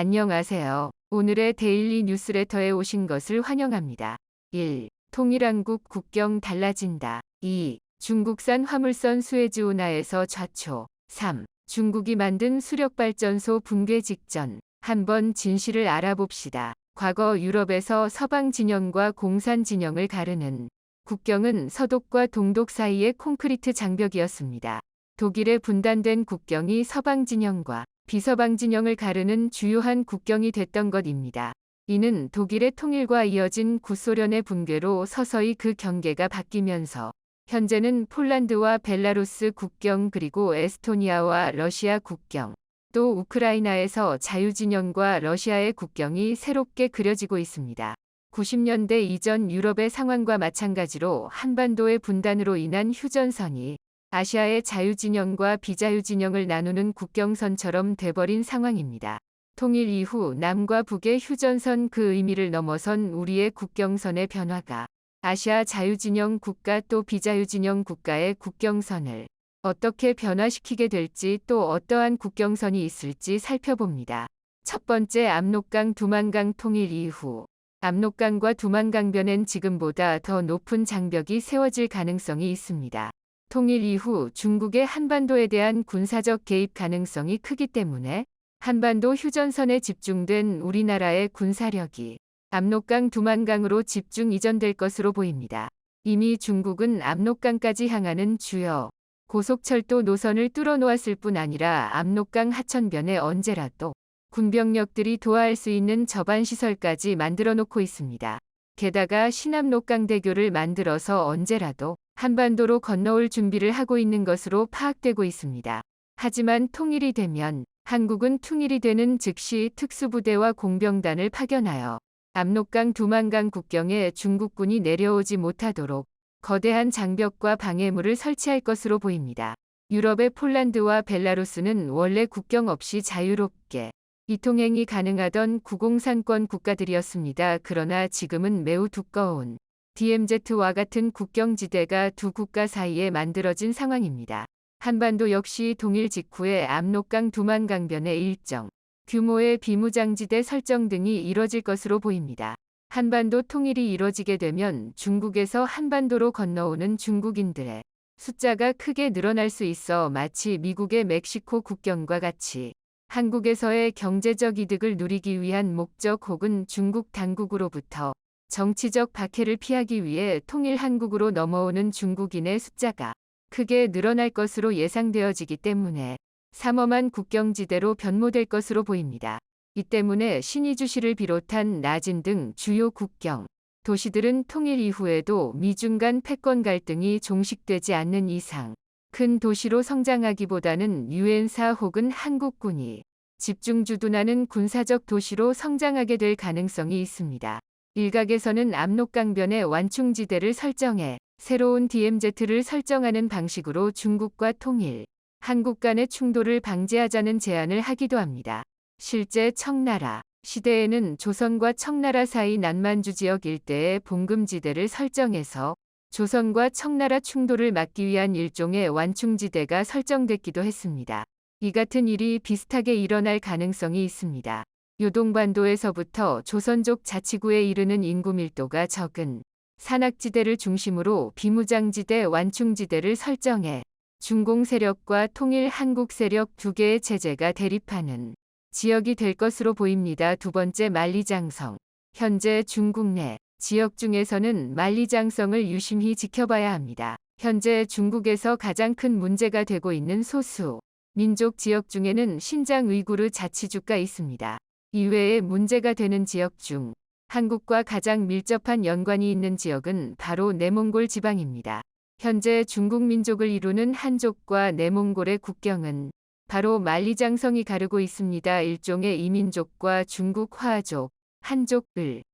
안녕하세요. 오늘의 데일리 뉴스레터에 오신 것을 환영합니다. 1. 통일한국 국경 달라진다. 2. 중국산 화물선 수에즈 운하에서 좌초. 3. 중국이 만든 수력발전소 붕괴 직전. 한번 진실을 알아봅시다. 과거 유럽에서 서방 진영과 공산 진영을 가르는 국경은 서독과 동독 사이의 콘크리트 장벽이었습니다. 독일의 분단된 국경이 서방 진영과 비서방 진영을 가르는 주요한 국경이 됐던 것입니다. 이는 독일의 통일과 이어진 구소련의 붕괴로 서서히 그 경계가 바뀌면서 현재는 폴란드와 벨라루스 국경 그리고 에스토니아와 러시아 국경, 또 우크라이나에서 자유진영과 러시아의 국경이 새롭게 그려지고 있습니다. 90년대 이전 유럽의 상황과 마찬가지로 한반도의 분단으로 인한 휴전선이 아시아의 자유진영과 비자유진영을 나누는 국경선처럼 돼버린 상황입니다. 통일 이후 남과 북의 휴전선 그 의미를 넘어선 우리의 국경선의 변화가 아시아 자유진영 국가 또 비자유진영 국가의 국경선을 어떻게 변화시키게 될지 또 어떠한 국경선이 있을지 살펴봅니다. 첫 번째, 압록강 두만강 통일 이후 압록강과 두만강변엔 지금보다 더 높은 장벽이 세워질 가능성이 있습니다. 통일 이후 중국의 한반도에 대한 군사적 개입 가능성이 크기 때문에 한반도 휴전선에 집중된 우리나라의 군사력이 압록강 두만강으로 집중 이전될 것으로 보입니다. 이미 중국은 압록강까지 향하는 주요 고속철도 노선을 뚫어놓았을 뿐 아니라 압록강 하천변에 언제라도 군병력들이 도하할 수 있는 저반시설까지 만들어 놓고 있습니다. 게다가 신압록강대교를 만들어서 언제라도 한반도로 건너올 준비를 하고 있는 것으로 파악되고 있습니다. 하지만 통일이 되면 한국은 통일이 되는 즉시 특수부대와 공병단을 파견하여 압록강 두만강 국경에 중국군이 내려오지 못하도록 거대한 장벽과 방해물을 설치할 것으로 보입니다. 유럽의 폴란드와 벨라루스는 원래 국경 없이 자유롭게 이통행이 가능하던 구공산권 국가들이었습니다. 그러나 지금은 매우 두꺼운 DMZ와 같은 국경지대가 두 국가 사이에 만들어진 상황입니다. 한반도 역시 동일 직후에 압록강 두만강변에 일정 규모의 비무장지대 설정 등이 이뤄질 것으로 보입니다. 한반도 통일이 이뤄지게 되면 중국에서 한반도로 건너오는 중국인들의 숫자가 크게 늘어날 수 있어 마치 미국의 멕시코 국경과 같이 한국에서의 경제적 이득을 누리기 위한 목적 혹은 중국 당국으로부터 정치적 박해를 피하기 위해 통일 한국으로 넘어오는 중국인의 숫자가 크게 늘어날 것으로 예상되어지기 때문에 삼엄한 국경지대로 변모될 것으로 보입니다. 이 때문에 신의주시를 비롯한 나진 등 주요 국경 도시들은 통일 이후에도 미중 간 패권 갈등이 종식되지 않는 이상 큰 도시로 성장하기보다는 유엔사 혹은 한국군이 집중 주둔하는 군사적 도시로 성장하게 될 가능성이 있습니다. 일각에서는 압록강변에 완충지대를 설정해 새로운 DMZ를 설정하는 방식으로 중국과 통일, 한국 간의 충돌을 방지하자는 제안을 하기도 합니다. 실제 청나라 시대에는 조선과 청나라 사이 난만주 지역 일대에 봉금지대를 설정해서 조선과 청나라 충돌을 막기 위한 일종의 완충지대가 설정됐기도 했습니다. 이 같은 일이 비슷하게 일어날 가능성이 있습니다. 요동반도에서부터 조선족 자치구에 이르는 인구 밀도가 적은 산악지대를 중심으로 비무장지대 완충지대를 설정해 중공 세력과 통일 한국 세력 두 개의 체제가 대립하는 지역이 될 것으로 보입니다. 두 번째, 만리장성. 현재 중국 내 지역 중에서는 만리장성을 유심히 지켜봐야 합니다. 현재 중국에서 가장 큰 문제가 되고 있는 소수 민족 지역 중에는 신장 위구르 자치주가 있습니다. 이외에 문제가 되는 지역 중 한국과 가장 밀접한 연관이 있는 지역은 바로 내몽골 지방입니다. 현재 중국 민족을 이루는 한족과 내몽골의 국경은 바로 만리장성이 가르고 있습니다. 일종의 이민족과 중국 화족, 한족을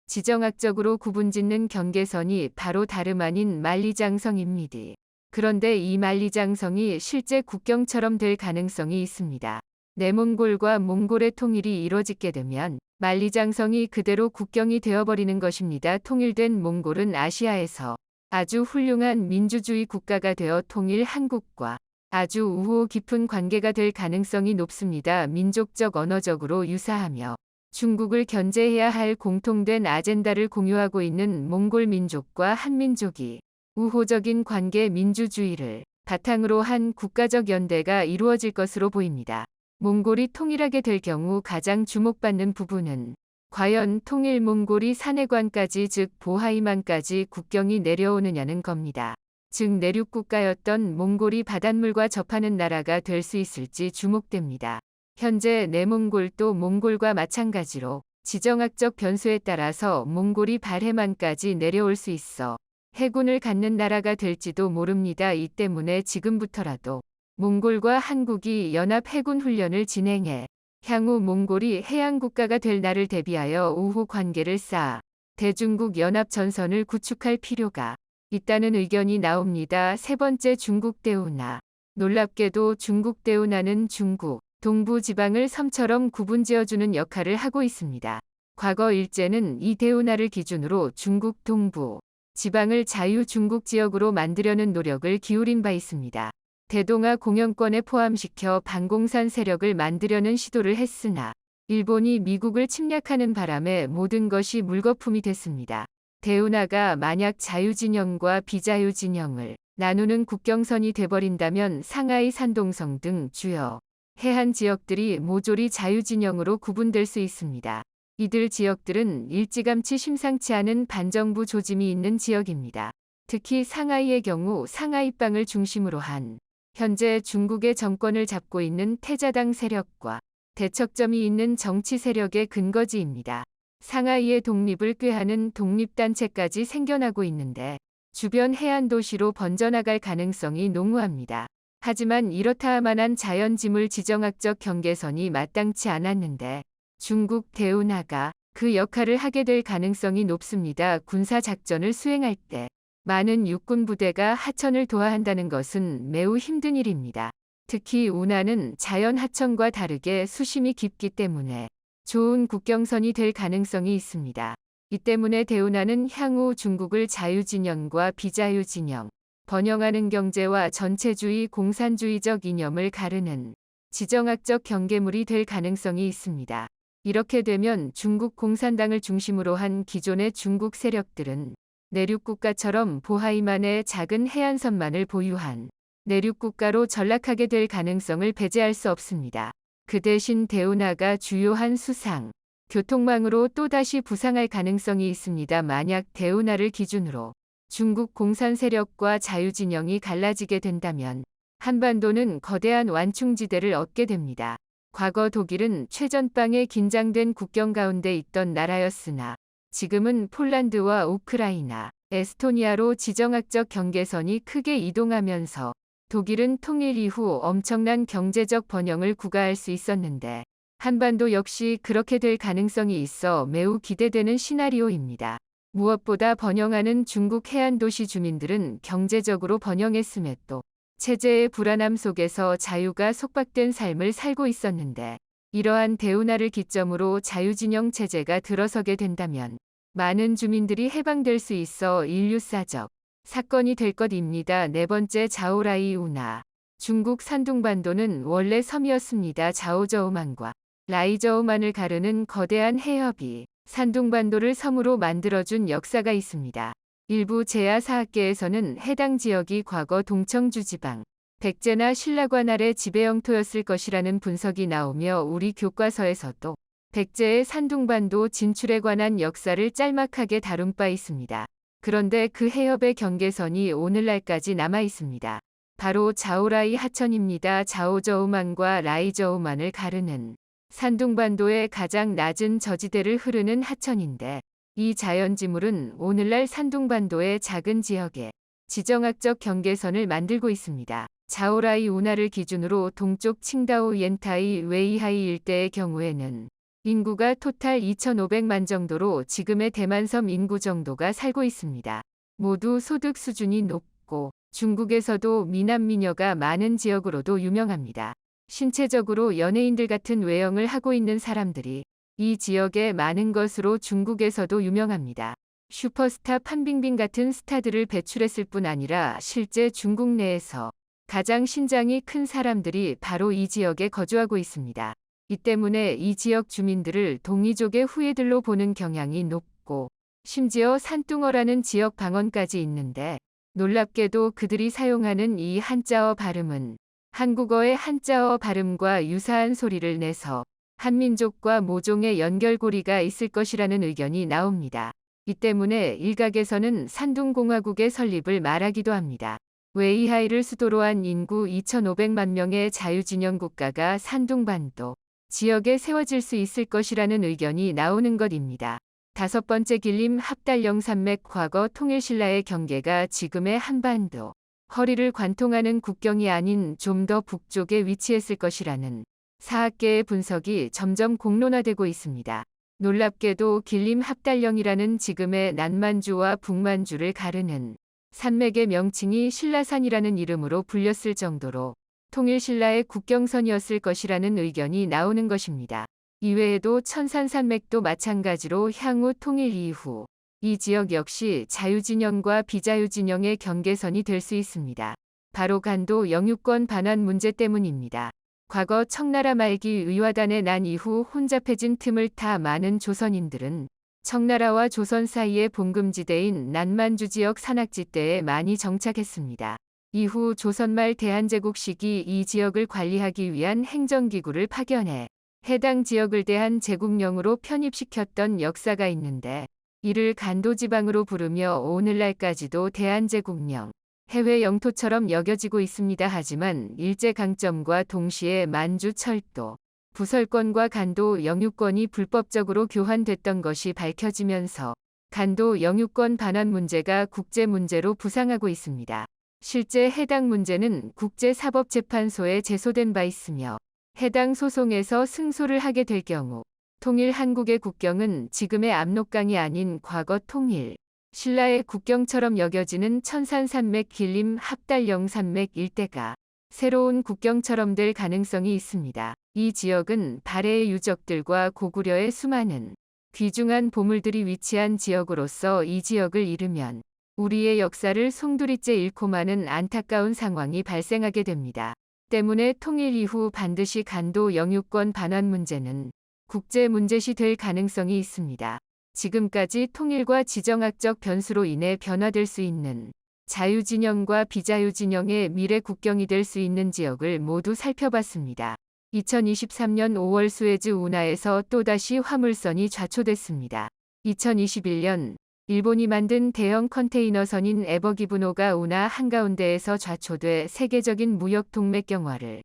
지정학적으로 구분짓는 경계선이 바로 다름 아닌 만리장성입니다. 그런데 이 만리장성이 실제 국경처럼 될 가능성이 있습니다. 내몽골과 몽골의 통일이 이뤄지게 되면 만리장성이 그대로 국경이 되어버리는 것입니다. 통일된 몽골은 아시아에서 아주 훌륭한 민주주의 국가가 되어 통일 한국과 아주 우호 깊은 관계가 될 가능성이 높습니다. 민족적 언어적으로 유사하며 중국을 견제해야 할 공통된 아젠다를 공유하고 있는 몽골 민족과 한민족이 우호적인 관계 민주주의를 바탕으로 한 국가적 연대가 이루어질 것으로 보입니다. 몽골이 통일하게 될 경우 가장 주목받는 부분은 과연 통일 몽골이 사내관까지 즉 보하이만까지 국경이 내려오느냐는 겁니다. 즉 내륙 국가였던 몽골이 바닷물과 접하는 나라가 될 수 있을지 주목됩니다. 현재 내몽골도 몽골과 마찬가지로 지정학적 변수에 따라서 몽골이 발해만까지 내려올 수 있어 해군을 갖는 나라가 될지도 모릅니다. 이 때문에 지금부터라도 몽골과 한국이 연합 해군 훈련을 진행해 향후 몽골이 해양국가가 될 날을 대비하여 우호 관계를 쌓아 대중국 연합 전선을 구축할 필요가 있다는 의견이 나옵니다. 세 번째, 중국 대운하. 놀랍게도 중국 대운하는 중국 동부 지방을 섬처럼 구분지어주는 역할을 하고 있습니다. 과거 일제는 이 대운하를 기준으로 중국 동부 지방을 자유중국 지역으로 만들려는 노력을 기울인 바 있습니다. 대동아 공영권에 포함시켜 반공산 세력을 만들려는 시도를 했으나 일본이 미국을 침략하는 바람에 모든 것이 물거품이 됐습니다. 대운하가 만약 자유진영과 비자유진영을 나누는 국경선이 돼버린다면 상하이 산동성 등 주요 해안 지역들이 모조리 자유진영으로 구분될 수 있습니다. 이들 지역들은 일찌감치 심상치 않은 반정부 조짐이 있는 지역입니다. 특히 상하이의 경우 상하이빵을 중심으로 한 현재 중국의 정권을 잡고 있는 태자당 세력과 대척점이 있는 정치 세력의 근거지입니다. 상하이의 독립을 꾀하는 독립단체까지 생겨나고 있는데 주변 해안 도시로 번져나갈 가능성이 농후합니다. 하지만 이렇다 할 만한 자연지물 지정학적 경계선이 마땅치 않았는데 중국 대운하가 그 역할을 하게 될 가능성이 높습니다. 군사작전을 수행할 때 많은 육군 부대가 하천을 도하한다는 것은 매우 힘든 일입니다. 특히 운하는 자연 하천과 다르게 수심이 깊기 때문에 좋은 국경선이 될 가능성이 있습니다. 이 때문에 대운하는 향후 중국을 자유진영과 비자유진영, 번영하는 경제와 전체주의 공산주의적 이념을 가르는 지정학적 경계물이 될 가능성이 있습니다. 이렇게 되면 중국 공산당을 중심으로 한 기존의 중국 세력들은 내륙국가처럼 보하이만의 작은 해안선만을 보유한 내륙국가로 전락하게 될 가능성을 배제할 수 없습니다. 그 대신 대운하가 주요한 수상, 교통망으로 또다시 부상할 가능성이 있습니다. 만약 대운하를 기준으로 중국 공산 세력과 자유진영이 갈라지게 된다면 한반도는 거대한 완충지대를 얻게 됩니다. 과거 독일은 최전방에 긴장된 국경 가운데 있던 나라였으나 지금은 폴란드와 우크라이나, 에스토니아로 지정학적 경계선이 크게 이동하면서 독일은 통일 이후 엄청난 경제적 번영을 구가할 수 있었는데 한반도 역시 그렇게 될 가능성이 있어 매우 기대되는 시나리오입니다. 무엇보다 번영하는 중국 해안 도시 주민들은 경제적으로 번영했음에도 체제의 불안함 속에서 자유가 속박된 삶을 살고 있었는데 이러한 대운하를 기점으로 자유진영 체제가 들어서게 된다면 많은 주민들이 해방될 수 있어 인류사적 사건이 될 것입니다. 네 번째, 자오라이 운하. 중국 산둥반도는 원래 섬이었습니다. 자오저우만과 라이저우만을 가르는 거대한 해협이 산둥반도를 섬으로 만들어준 역사가 있습니다. 일부 제야사학계에서는 해당 지역이 과거 동청주 지방, 백제나 신라관 아래 지배 영토였을 것이라는 분석이 나오며 우리 교과서에서도 백제의 산둥반도 진출에 관한 역사를 짤막하게 다룬 바 있습니다. 그런데 그 해협의 경계선이 오늘날까지 남아 있습니다. 바로 자오라이 하천입니다. 자오저우만과 라이저우만을 가르는 산둥반도의 가장 낮은 저지대를 흐르는 하천인데 이 자연지물은 오늘날 산둥반도의 작은 지역에 지정학적 경계선을 만들고 있습니다. 자오라이 운하를 기준으로 동쪽 칭다오 옌타이 웨이하이 일대의 경우에는 인구가 토탈 2,500만 정도로 지금의 대만섬 인구 정도가 살고 있습니다. 모두 소득 수준이 높고 중국에서도 미남 미녀가 많은 지역으로도 유명합니다. 신체적으로 연예인들 같은 외형을 하고 있는 사람들이 이 지역에 많은 것으로 중국에서도 유명합니다. 슈퍼스타 판빙빙 같은 스타들을 배출했을 뿐 아니라 실제 중국 내에서 가장 신장이 큰 사람들이 바로 이 지역에 거주하고 있습니다. 이 때문에 이 지역 주민들을 동이족의 후예들로 보는 경향이 높고 심지어 산뚱어라는 지역 방언까지 있는데 놀랍게도 그들이 사용하는 이 한자어 발음은 한국어의 한자어 발음과 유사한 소리를 내서 한민족과 모종의 연결고리가 있을 것이라는 의견이 나옵니다. 이 때문에 일각에서는 산둥공화국의 설립을 말하기도 합니다. 웨이하이를 수도로 한 인구 2,500만 명의 자유진영 국가가 산둥반도 지역에 세워질 수 있을 것이라는 의견이 나오는 것입니다. 다섯 번째 길림 합달령 산맥 과거 통일신라의 경계가 지금의 한반도 허리를 관통하는 국경이 아닌 좀 더 북쪽에 위치했을 것이라는 사학계의 분석이 점점 공론화되고 있습니다. 놀랍게도 길림 합달령이라는 지금의 남만주와 북만주를 가르는 산맥의 명칭이 신라산이라는 이름으로 불렸을 정도로 통일신라의 국경선이었을 것이라는 의견이 나오는 것입니다. 이외에도 천산산맥도 마찬가지로 향후 통일 이후 이 지역 역시 자유진영과 비자유진영의 경계선이 될 수 있습니다. 바로 간도 영유권 반환 문제 때문입니다. 과거 청나라 말기 의화단에 난 이후 혼잡해진 틈을 타 많은 조선인들은 청나라와 조선 사이의 봉금지대인 남만주 지역 산악지대에 많이 정착했습니다. 이후 조선말 대한제국 시기 이 지역을 관리하기 위한 행정기구를 파견해 해당 지역을 대한제국령으로 편입시켰던 역사가 있는데 이를 간도지방으로 부르며 오늘날까지도 대한제국령, 해외 영토처럼 여겨지고 있습니다. 하지만 일제강점과 동시에 만주철도, 부설권과 간도 영유권이 불법적으로 교환됐던 것이 밝혀지면서 간도 영유권 반환 문제가 국제 문제로 부상하고 있습니다. 실제 해당 문제는 국제사법재판소에 제소된 바 있으며 해당 소송에서 승소를 하게 될 경우 통일 한국의 국경은 지금의 압록강이 아닌 과거 통일 신라의 국경처럼 여겨지는 천산산맥 길림 합달령 산맥 일대가 새로운 국경처럼 될 가능성이 있습니다. 이 지역은 발해의 유적들과 고구려의 수많은 귀중한 보물들이 위치한 지역으로서 이 지역을 잃으면 우리의 역사를 송두리째 잃고 마는 안타까운 상황이 발생하게 됩니다. 때문에 통일 이후 반드시 간도 영유권 반환 문제는 국제 문제시 될 가능성이 있습니다. 지금까지 통일과 지정학적 변수로 인해 변화될 수 있는 자유진영과 비자유진영의 미래 국경이 될 수 있는 지역을 모두 살펴봤습니다. 2023년 5월 수에즈 운하에서 또다시 화물선이 좌초됐습니다. 2021년 일본이 만든 대형 컨테이너선인 에버기브노가 운하 한가운데에서 좌초돼 세계적인 무역 동맥경화를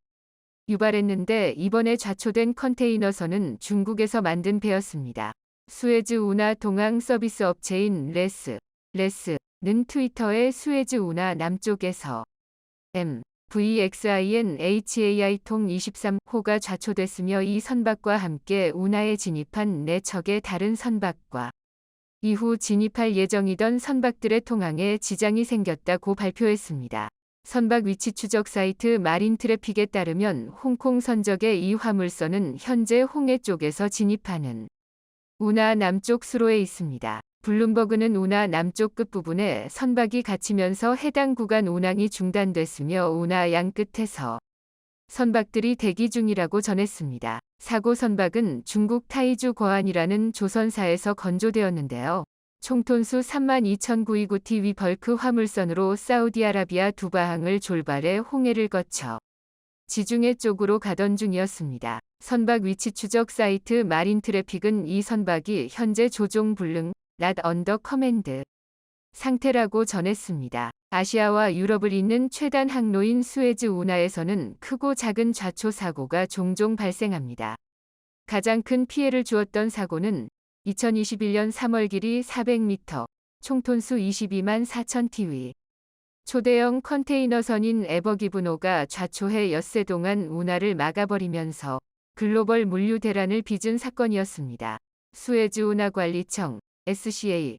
유발했는데 이번에 좌초된 컨테이너선은 중국에서 만든 배였습니다. 수에즈 운하 동항 서비스 업체인 레스는 트위터에 수에즈 운하 남쪽에서 VXINHAI 통 23호가 좌초됐으며 이 선박과 함께 운하에 진입한 4척의 다른 선박과 이후 진입할 예정이던 선박들의 통항에 지장이 생겼다고 발표했습니다. 선박 위치 추적 사이트 마린 트래픽에 따르면 홍콩 선적의 이 화물선은 현재 홍해 쪽에서 진입하는 운하 남쪽 수로에 있습니다. 블룸버그는 운하 남쪽 끝부분에 선박이 갇히면서 해당 구간 운항이 중단됐으며 운하 양 끝에서 선박들이 대기 중이라고 전했습니다. 사고 선박은 중국 타이주 거안이라는 조선사에서 건조되었는데요. 총톤수 32,929TW 벌크 화물선으로 사우디아라비아 두바항을 졸발해 홍해를 거쳐 지중해 쪽으로 가던 중이었습니다. 선박 위치 추적 사이트 마린 트래픽은 이 선박이 현재 조종 불능 not under command 상태라고 전했습니다. 아시아와 유럽을 잇는 최단 항로인 수에즈 운하에서는 크고 작은 좌초 사고가 종종 발생합니다. 가장 큰 피해를 주었던 사고는 2021년 3월 길이 400m, 총톤수 22만 4천 TW. 초대형 컨테이너선인 에버기브노가 좌초해 엿새 동안 운하를 막아버리면서 글로벌 물류 대란을 빚은 사건이었습니다. 수에즈 운하관리청 SCA은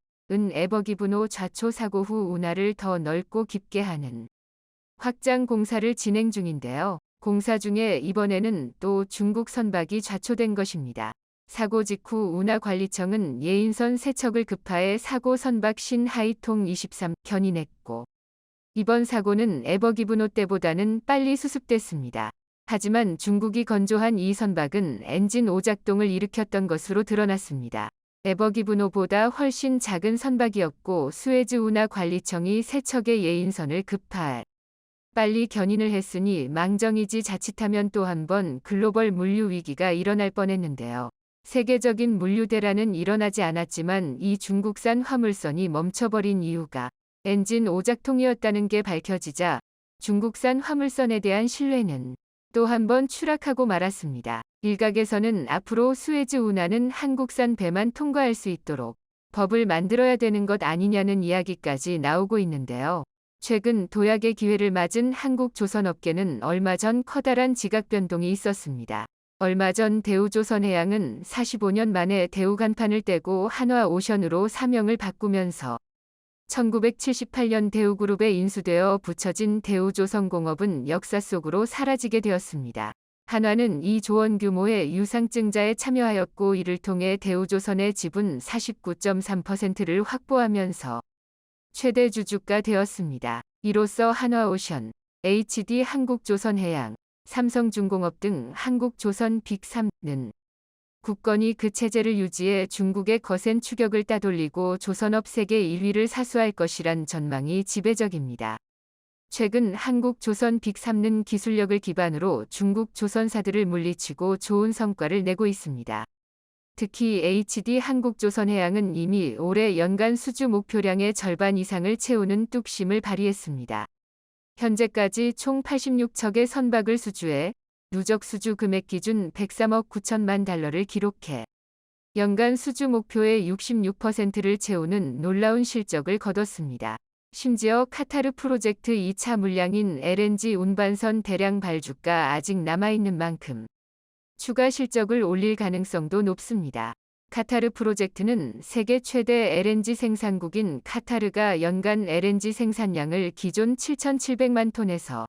에버기브노 좌초 사고 후 운하를 더 넓고 깊게 하는 확장 공사를 진행 중인데요. 공사 중에 이번에는 또 중국 선박이 좌초된 것입니다. 사고 직후 운하관리청은 예인선 3척을 급파해 사고 선박 신하이통 23 견인했고 이번 사고는 에버기브노 때보다는 빨리 수습됐습니다. 하지만 중국이 건조한 이 선박은 엔진 오작동을 일으켰던 것으로 드러났습니다. 에버기브노보다 훨씬 작은 선박이었고 수에즈 운하 관리청이 세척의 예인선을 빨리 견인을 했으니 망정이지 자칫하면 또 한 번 글로벌 물류 위기가 일어날 뻔했는데요. 세계적인 물류 대란은 일어나지 않았지만 이 중국산 화물선이 멈춰버린 이유가 엔진 오작동이었다는 게 밝혀지자 중국산 화물선에 대한 신뢰는 또 한 번 추락하고 말았습니다. 일각에서는 앞으로 수에즈 운하는 한국산 배만 통과할 수 있도록 법을 만들어야 되는 것 아니냐는 이야기까지 나오고 있는데요. 최근 도약의 기회를 맞은 한국 조선업계는 얼마 전 커다란 지각 변동이 있었습니다. 얼마 전 대우조선해양은 45년 만에 대우 간판을 떼고 한화오션으로 사명을 바꾸면서 1978년 대우그룹에 인수되어 붙여진 대우조선공업은 역사 속으로 사라지게 되었습니다. 한화는 2조 원 규모의 유상증자에 참여하였고 이를 통해 대우조선의 지분 49.3%를 확보하면서 최대 주주가 되었습니다. 이로써 한화오션, HD 한국조선해양, 삼성중공업 등 한국조선 빅3는 굳건히 그 체제를 유지해 중국의 거센 추격을 따돌리고 조선업 세계 1위를 사수할 것이란 전망이 지배적입니다. 최근 한국조선 빅3는 기술력을 기반으로 중국 조선사들을 물리치고 좋은 성과를 내고 있습니다. 특히 HD 한국조선해양은 이미 올해 연간 수주 목표량의 절반 이상을 채우는 뚝심을 발휘했습니다. 현재까지 총 86척의 선박을 수주해 누적 수주 금액 기준 103억 9천만 달러를 기록해 연간 수주 목표의 66%를 채우는 놀라운 실적을 거뒀습니다. 심지어 카타르 프로젝트 2차 물량인 LNG 운반선 대량 발주가 아직 남아있는 만큼 추가 실적을 올릴 가능성도 높습니다. 카타르 프로젝트는 세계 최대 LNG 생산국인 카타르가 연간 LNG 생산량을 기존 7,700만 톤에서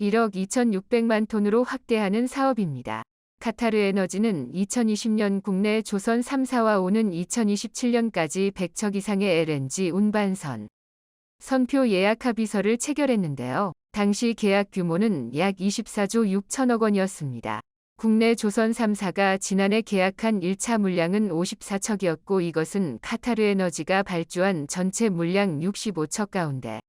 1억 2,600만 톤으로 확대하는 사업입니다. 카타르 에너지는 2020년 국내 조선 3사와 오는 2027년까지 100척 이상의 LNG 운반선 선표 예약 합의서를 체결했는데요. 당시 계약 규모는 약 24조 6천억 원이었습니다. 국내 조선 3사가 지난해 계약한 1차 물량은 54척이었고 이것은 카타르 에너지가 발주한 전체 물량 65척 가운데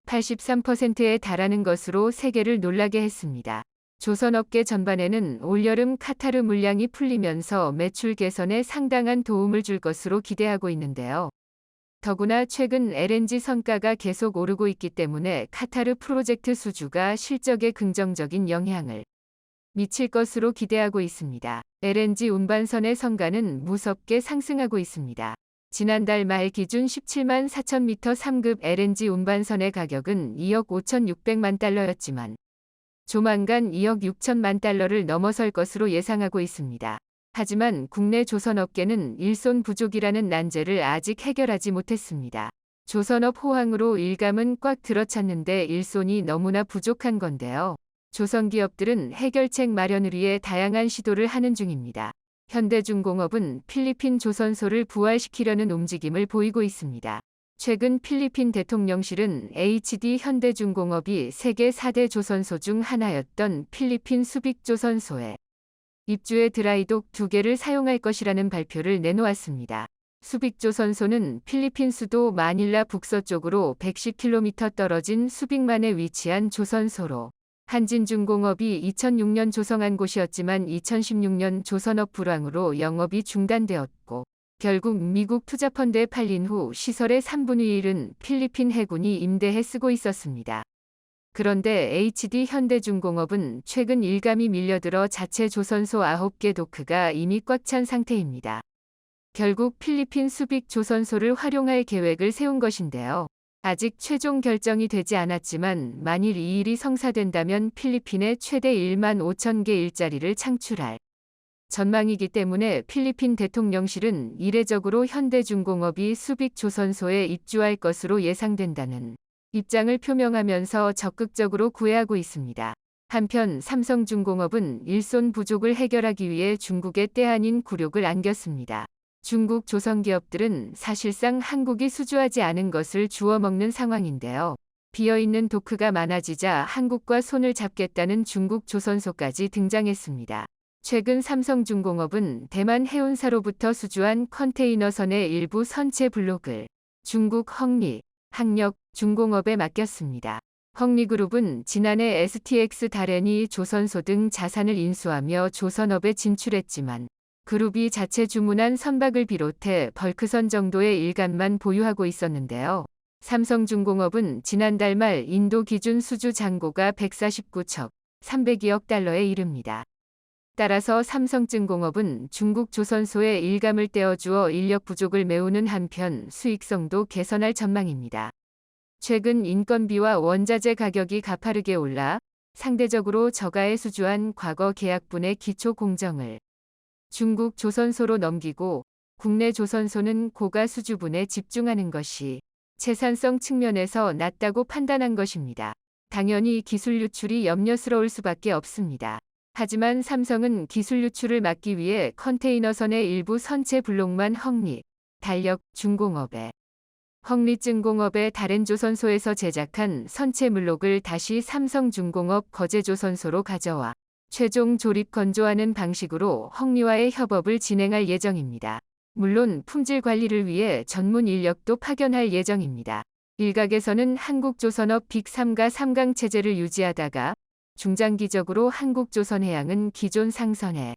83%에 달하는 것으로 세계를 놀라게 했습니다. 조선업계 전반에는 올여름 카타르 물량이 풀리면서 매출 개선에 상당한 도움을 줄 것으로 기대하고 있는데요. 더구나 최근 LNG 성가가 계속 오르고 있기 때문에 카타르 프로젝트 수주가 실적에 긍정적인 영향을 미칠 것으로 기대하고 있습니다. LNG 운반선의 성가는 무섭게 상승하고 있습니다. 지난달 말 기준 17만 4천 미터 3급 LNG 운반선의 가격은 2억 5,600만 달러였지만 조만간 2억 6천만 달러를 넘어설 것으로 예상하고 있습니다. 하지만 국내 조선업계는 일손 부족이라는 난제를 아직 해결하지 못했습니다. 조선업 호황으로 일감은 꽉 들어찼는데 일손이 너무나 부족한 건데요. 조선기업들은 해결책 마련을 위해 다양한 시도를 하는 중입니다. 현대중공업은 필리핀 조선소를 부활시키려는 움직임을 보이고 있습니다. 최근 필리핀 대통령실은 HD 현대중공업이 세계 4대 조선소 중 하나였던 필리핀 수빅조선소에 입주의 드라이독 2개를 사용할 것이라는 발표를 내놓았습니다. 수빅조선소는 필리핀 수도 마닐라 북서쪽으로 110km 떨어진 수빅만에 위치한 조선소로 한진중공업이 2006년 조성한 곳이었지만 2016년 조선업 불황으로 영업이 중단되었고 결국 미국 투자펀드에 팔린 후 시설의 3분의 1은 필리핀 해군이 임대해 쓰고 있었습니다. 그런데 HD 현대중공업은 최근 일감이 밀려들어 자체 조선소 9개 도크가 이미 꽉 찬 상태입니다. 결국 필리핀 수빅 조선소를 활용할 계획을 세운 것인데요. 아직 최종 결정이 되지 않았지만 만일 이 일이 성사된다면 필리핀에 최대 1만 5천 개 일자리를 창출할 전망이기 때문에 필리핀 대통령실은 이례적으로 현대중공업이 수빅 조선소에 입주할 것으로 예상된다는 입장을 표명하면서 적극적으로 구애하고 있습니다. 한편 삼성중공업은 일손 부족을 해결하기 위해 중국의 때 아닌 굴욕을 안겼습니다. 중국 조선기업들은 사실상 한국이 수주하지 않은 것을 주워먹는 상황인데요. 비어있는 도크가 많아지자 한국과 손을 잡겠다는 중국 조선소까지 등장했습니다. 최근 삼성중공업은 대만 해운사로부터 수주한 컨테이너선의 일부 선체 블록을 중국 헝리, 항력, 중공업에 맡겼습니다. 헝리그룹은 지난해 STX 다레니 조선소 등 자산을 인수하며 조선업에 진출했지만 그룹이 자체 주문한 선박을 비롯해 벌크선 정도의 일간만 보유하고 있었는데요. 삼성중공업은 지난달 말 인도 기준 수주 잔고가 149척, 302억 달러에 이릅니다. 따라서 삼성중공업은 중국 조선소에 일감을 떼어주어 인력 부족을 메우는 한편 수익성도 개선할 전망입니다. 최근 인건비와 원자재 가격이 가파르게 올라 상대적으로 저가에 수주한 과거 계약분의 기초 공정을 중국 조선소로 넘기고 국내 조선소는 고가 수주분에 집중하는 것이 채산성 측면에서 낫다고 판단한 것입니다. 당연히 기술 유출이 염려스러울 수밖에 없습니다. 하지만 삼성은 기술 유출을 막기 위해 컨테이너선의 일부 선체 블록만 헝리, 달력, 중공업에 헝리증공업의 다른 조선소에서 제작한 선체 블록을 다시 삼성중공업 거제조선소로 가져와 최종 조립 건조하는 방식으로 헝리와의 협업을 진행할 예정입니다. 물론 품질 관리를 위해 전문 인력도 파견할 예정입니다. 일각에서는 한국조선업 빅3가 3강 체제를 유지하다가 중장기적으로 한국조선해양은 기존 상선에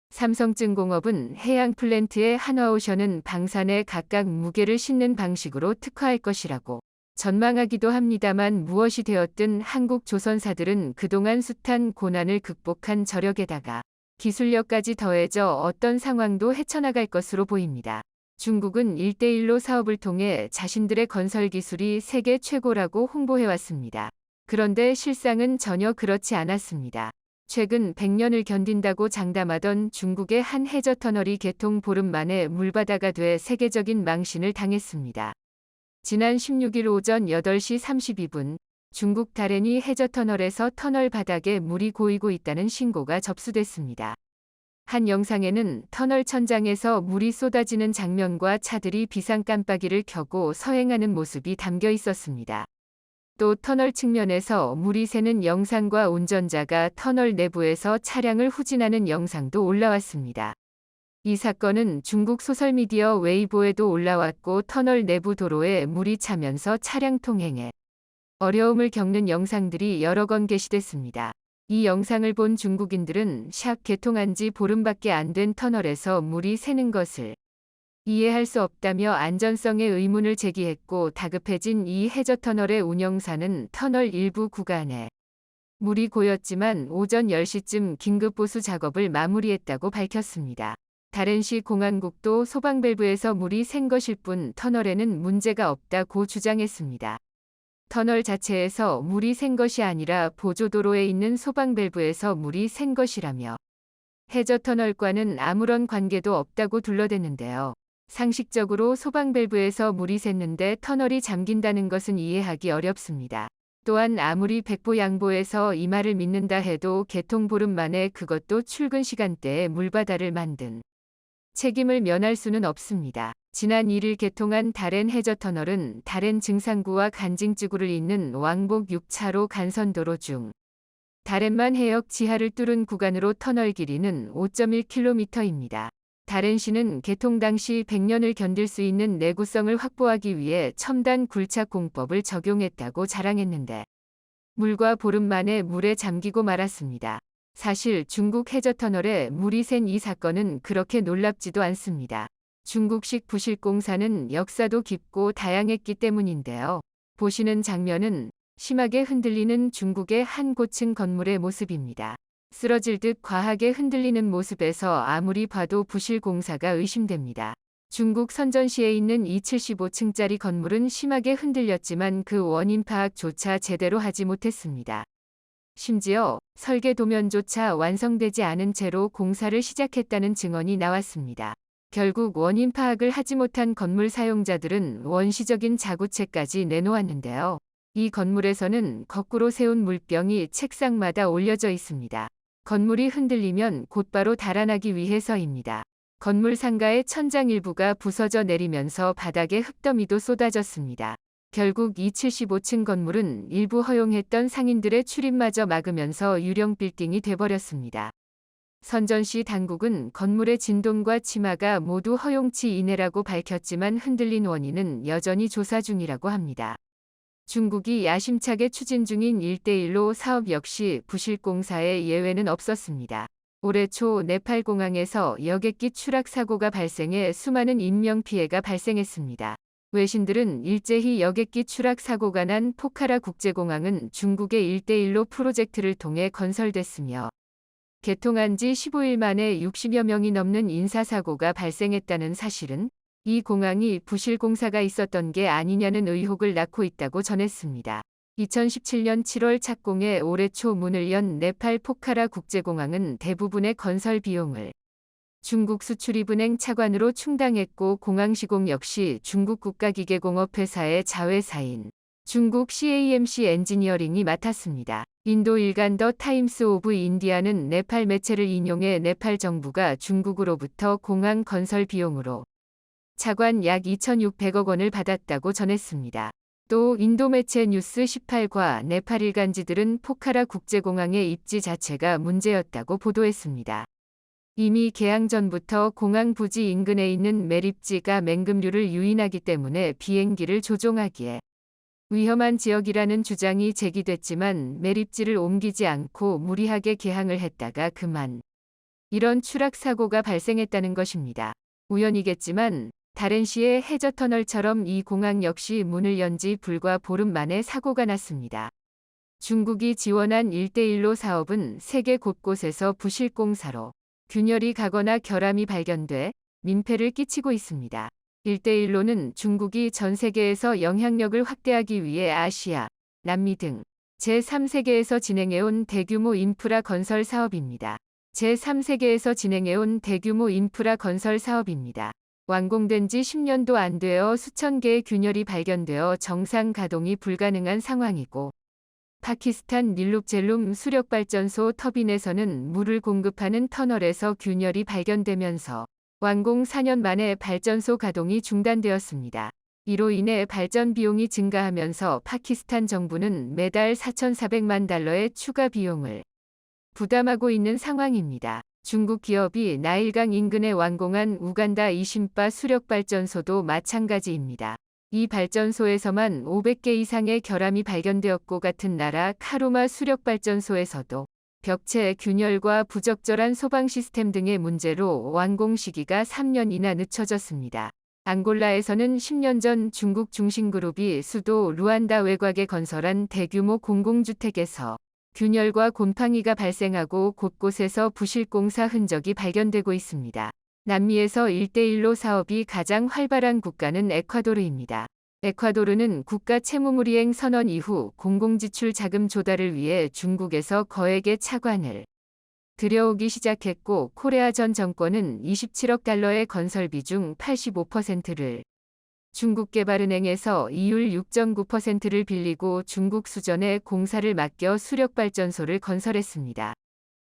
삼성증공업은 해양 플랜트의 한화오션은 방산에 각각 무게를 싣는 방식으로 특화할 것이라고 전망하기도 합니다만 무엇이 되었든 한국 조선사들은 그동안 숱한 고난을 극복한 저력에다가 기술력까지 더해져 어떤 상황도 헤쳐나갈 것으로 보입니다. 중국은 1대1로 사업을 통해 자신들의 건설 기술이 세계 최고라고 홍보해왔습니다. 그런데 실상은 전혀 그렇지 않았습니다. 최근 100년을 견딘다고 장담하던 중국의 한 해저터널이 개통 보름 만에 물바다가 돼 세계적인 망신을 당했습니다. 지난 16일 오전 8시 32분 중국 다레니 해저터널에서 터널 바닥에 물이 고이고 있다는 신고가 접수됐습니다. 한 영상에는 터널 천장에서 물이 쏟아지는 장면과 차들이 비상 깜빡이를 켜고 서행하는 모습이 담겨 있었습니다. 또 터널 측면에서 물이 새는 영상과 운전자가 터널 내부에서 차량을 후진하는 영상도 올라왔습니다. 이 사건은 중국 소셜미디어 웨이보에도 올라왔고 터널 내부 도로에 물이 차면서 차량 통행에 어려움을 겪는 영상들이 여러 건 게시됐습니다. 이 영상을 본 중국인들은 샥 개통한 지 보름밖에 안 된 터널에서 물이 새는 것을 이해할 수 없다며 안전성에 의문을 제기했고 다급해진 이 해저터널의 운영사는 터널 일부 구간에 물이 고였지만 오전 10시쯤 긴급보수 작업을 마무리했다고 밝혔습니다. 다렌시 공안국도 소방밸브에서 물이 샌 것일 뿐 터널에는 문제가 없다고 주장했습니다. 터널 자체에서 물이 샌 것이 아니라 보조도로에 있는 소방밸브에서 물이 샌 것이라며 해저터널과는 아무런 관계도 없다고 둘러댔는데요. 상식적으로 소방밸브에서 물이 샜는데 터널이 잠긴다는 것은 이해하기 어렵습니다. 또한 아무리 백보양보해서 이 말을 믿는다 해도 개통 보름 만에 그것도 출근 시간대에 물바다를 만든 책임을 면할 수는 없습니다. 지난 1일 개통한 다렌 해저터널은 다렌 증산구와 간징지구를 잇는 왕복 6차로 간선도로 중 다렌만 해역 지하를 뚫은 구간으로 터널 길이는 5.1km입니다. 다렌시는 개통 당시 100년을 견딜 수 있는 내구성을 확보하기 위해 첨단 굴착 공법을 적용했다고 자랑했는데 물과 보름 만에 물에 잠기고 말았습니다. 사실 중국 해저터널에 물이 샌 이 사건은 그렇게 놀랍지도 않습니다. 중국식 부실공사는 역사도 깊고 다양했기 때문인데요. 보시는 장면은 심하게 흔들리는 중국의 한 고층 건물의 모습입니다. 쓰러질 듯 과하게 흔들리는 모습에서 아무리 봐도 부실공사가 의심됩니다. 중국 선전시에 있는 이 75층짜리 건물은 심하게 흔들렸지만 그 원인 파악조차 제대로 하지 못했습니다. 심지어 설계 도면조차 완성되지 않은 채로 공사를 시작했다는 증언이 나왔습니다. 결국 원인 파악을 하지 못한 건물 사용자들은 원시적인 자구책까지 내놓았는데요. 이 건물에서는 거꾸로 세운 물병이 책상마다 올려져 있습니다. 건물이 흔들리면 곧바로 달아나기 위해서입니다. 건물 상가의 천장 일부가 부서져 내리면서 바닥에 흙더미도 쏟아졌습니다. 결국 이 75층 건물은 일부 허용했던 상인들의 출입마저 막으면서 유령 빌딩이 돼버렸습니다. 선전시 당국은 건물의 진동과 침하가 모두 허용치 이내라고 밝혔지만 흔들린 원인은 여전히 조사 중이라고 합니다. 중국이 야심차게 추진 중인 1대1로 사업 역시 부실공사의 예외는 없었습니다. 올해 초 네팔 공항에서 여객기 추락 사고가 발생해 수많은 인명피해가 발생했습니다. 외신들은 일제히 여객기 추락 사고가 난 포카라 국제공항은 중국의 1대1로 프로젝트를 통해 건설됐으며 개통한 지 15일 만에 60여 명이 넘는 인사사고가 발생했다는 사실은 이 공항이 부실공사가 있었던 게 아니냐는 의혹을 낳고 있다고 전했습니다. 2017년 7월 착공해 올해 초 문을 연 네팔 포카라 국제공항은 대부분의 건설 비용을 중국 수출입은행 차관으로 충당했고 공항 시공 역시 중국 국가기계공업회사의 자회사인 중국 CAMC 엔지니어링이 맡았습니다. 인도 일간 더 타임스 오브 인디아는 네팔 매체를 인용해 네팔 정부가 중국으로부터 공항 건설 비용으로 차관 약 2,600억 원을 받았다고 전했습니다. 또 인도 매체 뉴스 18과 네팔 일간지들은 포카라 국제공항의 입지 자체가 문제였다고 보도했습니다. 이미 개항 전부터 공항 부지 인근에 있는 매립지가 맹금류를 유인하기 때문에 비행기를 조종하기에 위험한 지역이라는 주장이 제기됐지만 매립지를 옮기지 않고 무리하게 개항을 했다가 그만 이런 추락 사고가 발생했다는 것입니다. 우연이겠지만 다른 시의 해저터널처럼 이 공항 역시 문을 연 지 불과 보름 만에 사고가 났습니다. 중국이 지원한 1대1로 사업은 세계 곳곳에서 부실공사로 균열이 가거나 결함이 발견돼 민폐를 끼치고 있습니다. 1대1로는 중국이 전 세계에서 영향력을 확대하기 위해 아시아, 남미 등 제3세계에서 진행해온 대규모 인프라 건설 사업입니다. 제3세계에서 진행해온 대규모 인프라 건설 사업입니다. 완공된 지 10년도 안 되어 수천 개의 균열이 발견되어 정상 가동이 불가능한 상황이고 파키스탄 닐룩젤룸 수력발전소 터빈에서는 물을 공급하는 터널에서 균열이 발견되면서 완공 4년 만에 발전소 가동이 중단되었습니다. 이로 인해 발전 비용이 증가하면서 파키스탄 정부는 매달 4,400만 달러의 추가 비용을 부담하고 있는 상황입니다. 중국 기업이 나일강 인근에 완공한 우간다 이신바 수력발전소도 마찬가지입니다. 이 발전소에서만 500개 이상의 결함이 발견되었고 같은 나라 카루마 수력발전소에서도 벽체 균열과 부적절한 소방 시스템 등의 문제로 완공 시기가 3년이나 늦춰졌습니다. 앙골라에서는 10년 전 중국 중심그룹이 수도 루안다 외곽에 건설한 대규모 공공주택에서 균열과 곰팡이가 발생하고 곳곳에서 부실공사 흔적이 발견되고 있습니다. 남미에서 1대1로 사업이 가장 활발한 국가는 에콰도르입니다. 에콰도르는 국가 채무물이행 선언 이후 공공지출 자금 조달을 위해 중국에서 거액의 차관을 들여오기 시작했고 코레아 전 정권은 27억 달러의 건설비 중 85%를 중국개발은행에서 이율 6.9%를 빌리고 중국 수전에 공사를 맡겨 수력발전소를 건설했습니다.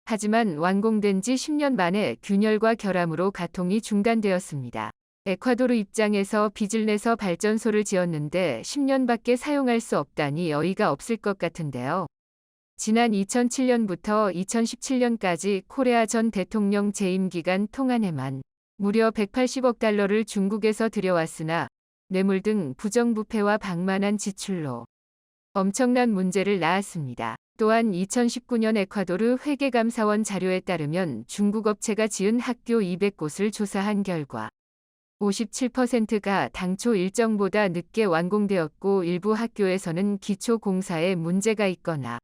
하지만 완공된 지 10년 만에 균열과 결함으로 가동이 중단되었습니다. 에콰도르 입장에서 빚을 내서 발전소를 지었는데 10년밖에 사용할 수 없다니 어이가 없을 것 같은데요. 지난 2007년부터 2017년까지 코레아 전 대통령 재임 기간 통안에만 무려 180억 달러를 중국에서 들여왔으나 뇌물 등 부정부패와 방만한 지출로 엄청난 문제를 낳았습니다. 또한 2019년 에콰도르 회계감사원 자료에 따르면 중국 업체가 지은 학교 200곳을 조사한 결과 57%가 당초 일정보다 늦게 완공되었고 일부 학교에서는 기초 공사에 문제가 있거나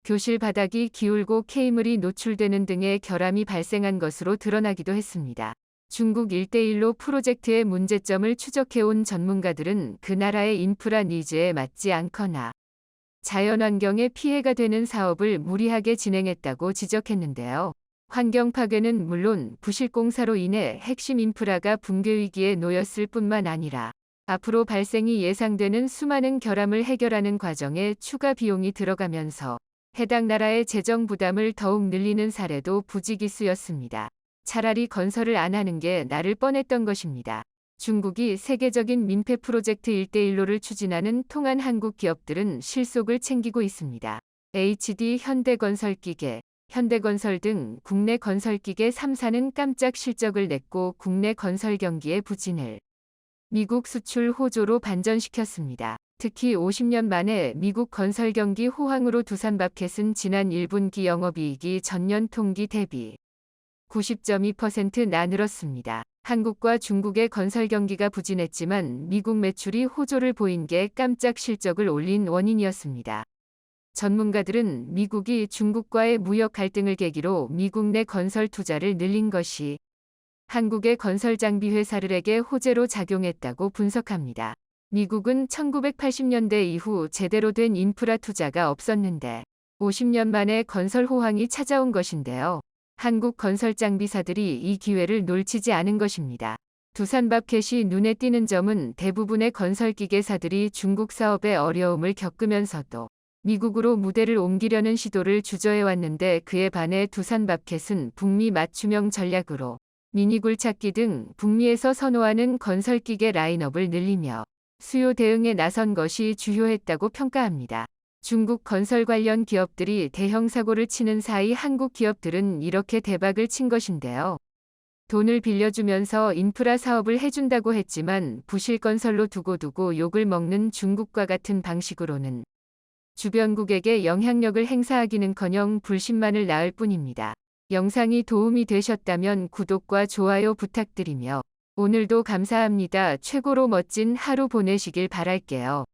교실 바닥이 기울고 케이블이 노출되는 등의 결함이 발생한 것으로 드러나기도 했습니다. 중국 1대1로 프로젝트의 문제점을 추적해온 전문가들은 그 나라의 인프라 니즈에 맞지 않거나 자연환경에 피해가 되는 사업을 무리하게 진행했다고 지적했는데요. 환경 파괴는 물론 부실공사로 인해 핵심 인프라가 붕괴 위기에 놓였을 뿐만 아니라 앞으로 발생이 예상되는 수많은 결함을 해결하는 과정에 추가 비용이 들어가면서 해당 나라의 재정 부담을 더욱 늘리는 사례도 부지기수였습니다. 차라리 건설을 안 하는 게 나을 뻔했던 것입니다. 중국이 세계적인 민폐 프로젝트 1대1로를 추진하는 통한 한국 기업들은 실속을 챙기고 있습니다. HD 현대건설기계, 현대건설 등 국내 건설기계 3사는 깜짝 실적을 냈고 국내 건설 경기의 부진을 미국 수출 호조로 반전시켰습니다. 특히 50년 만에 미국 건설 경기 호황으로 두산마켓은 지난 1분기 영업이익이 전년 동기 대비 90.2%나 늘었습니다. 한국과 중국의 건설 경기가 부진했지만 미국 매출이 호조를 보인 게 깜짝 실적을 올린 원인이었습니다. 전문가들은 미국이 중국과의 무역 갈등을 계기로 미국 내 건설 투자를 늘린 것이 한국의 건설 장비 회사들에게 호재로 작용했다고 분석합니다. 미국은 1980년대 이후 제대로 된 인프라 투자가 없었는데 50년 만에 건설 호황이 찾아온 것인데요. 한국 건설 장비사들이 이 기회를 놓치지 않은 것입니다. 두산마켓이 눈에 띄는 점은 대부분의 건설 기계사들이 중국 사업에 어려움을 겪으면서도 미국으로 무대를 옮기려는 시도를 주저해왔는데 그에 반해 두산마켓은 북미 맞춤형 전략으로 미니 굴착기 등 북미에서 선호하는 건설기계 라인업을 늘리며 수요 대응에 나선 것이 주요했다고 평가합니다. 중국 건설 관련 기업들이 대형 사고를 치는 사이 한국 기업들은 이렇게 대박을 친 것인데요. 돈을 빌려주면서 인프라 사업을 해준다고 했지만 부실 건설로 두고두고 욕을 먹는 중국과 같은 방식으로는 주변국에게 영향력을 행사하기는커녕 불신만을 낳을 뿐입니다. 영상이 도움이 되셨다면 구독과 좋아요 부탁드리며 오늘도 감사합니다. 최고로 멋진 하루 보내시길 바랄게요.